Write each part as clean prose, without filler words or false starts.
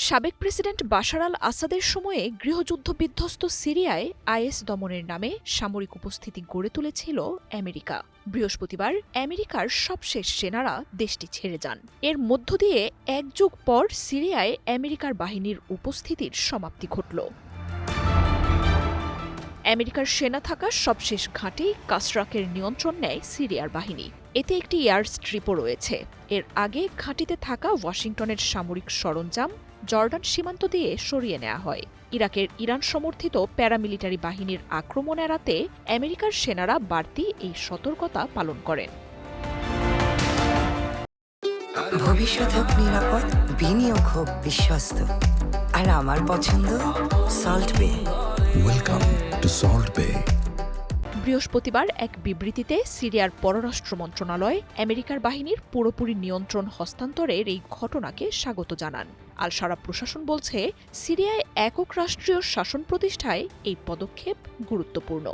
সাবেক president Bashar আল আসাদের সময়ে গৃহযুদ্ধ বিধ্বস্ত সিরিয়ায় আইএস দমনের নামে সামরিক উপস্থিতি গড়ে তুলেছিল আমেরিকা। বৃহস্পতিবার আমেরিকার সবশেষ সেনারা দেশটি ছেড়ে যান। এর মধ্য দিয়ে এক যুগ পর সিরিয়ায় আমেরিকার বাহিনীর উপস্থিতির সমাপ্তি ঘটল। আমেরিকার সেনা থাকা সবশেষ ঘাঁটি কাসরাকের নিয়ন্ত্রণ নেয় সিরিয়ার বাহিনী। এতে একটি এয়ার স্ট্রিপও রয়েছে। এর আগে ঘাঁটিতে থাকা ওয়াশিংটনের সামরিক সরঞ্জাম জর্ডান সীমান্ত দিয়ে সরিয়ে নেওয়া হয়। ইরাকের ইরান সমর্থিত প্যারামিলিটারি বাহিনীর আক্রমণ এড়াতে আমেরিকার সেনারা বাড়তি এই সতর্কতা পালন করেন। ভবিষ্যৎ হোক নিরাপদ, বিনিয়োগ হোক বিশ্বস্ত, আর আমার পছন্দ সল্ট বে। ওয়েলকাম টু সল্ট বে। বৃহস্পতিবার এক বিবৃতিতে সিরিয়ার পররাষ্ট্র মন্ত্রণালয় আমেরিকার বাহিনীর পুরোপুরি নিয়ন্ত্রণ হস্তান্তরের এই ঘটনাকে স্বাগত জানান। আল শারা প্রশাসন বলছে, সিরিয়ায় একক রাষ্ট্রীয় শাসন প্রতিষ্ঠায় এই পদক্ষেপ গুরুত্বপূর্ণ।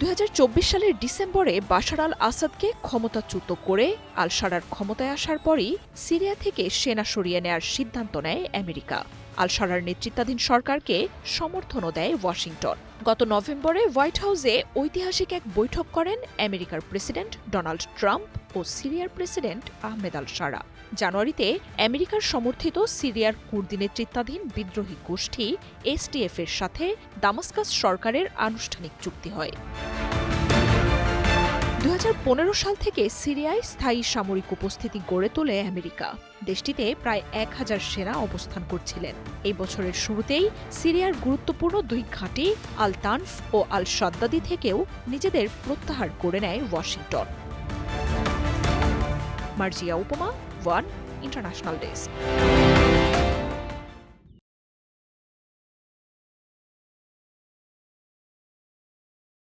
২০২৪ সালের ডিসেম্বরে বাশার আল আসাদকে ক্ষমতাচ্যুত করে আল শারার ক্ষমতায় আসার পরই সিরিয়া থেকে সেনা সরিয়ে নেয়ার সিদ্ধান্ত নেয় আমেরিকা। আল শারার নেতৃত্বাধীন সরকারকে সমর্থনও দেয় ওয়াশিংটন। গত নভেম্বরে হোয়াইট হাউসে ঐতিহাসিক এক বৈঠক করেন আমেরিকার প্রেসিডেন্ট ডোনাল্ড ট্রাম্প ও সিরিয়ার প্রেসিডেন্ট আহমেদ আল শারা। জানুয়ারিতে আমেরিকার সমর্থিত সিরিয়ার কুর্দি নেতৃত্বাধীন বিদ্রোহী গোষ্ঠী এসটিএফ এর সাথে দামাস্কাস সরকারের আনুষ্ঠানিক চুক্তি হয়। ২০১৫ সাল থেকে সিরিয়ায় স্থায়ী সামরিক উপস্থিতি গড়ে তোলে আমেরিকা। দেশটিতে প্রায় ১,০০০ সেনা অবস্থান করছিলেন। এই বছরের শুরুতেই সিরিয়ার গুরুত্বপূর্ণ দুই ঘাঁটি আল তানফ ও আল সাদ্দাদি থেকেও নিজেদের প্রত্যাহার করে নেয় ওয়াশিংটন। মার্জিয়া উপমা, ওয়ান ইন্টারন্যাশনাল ডেস্ক।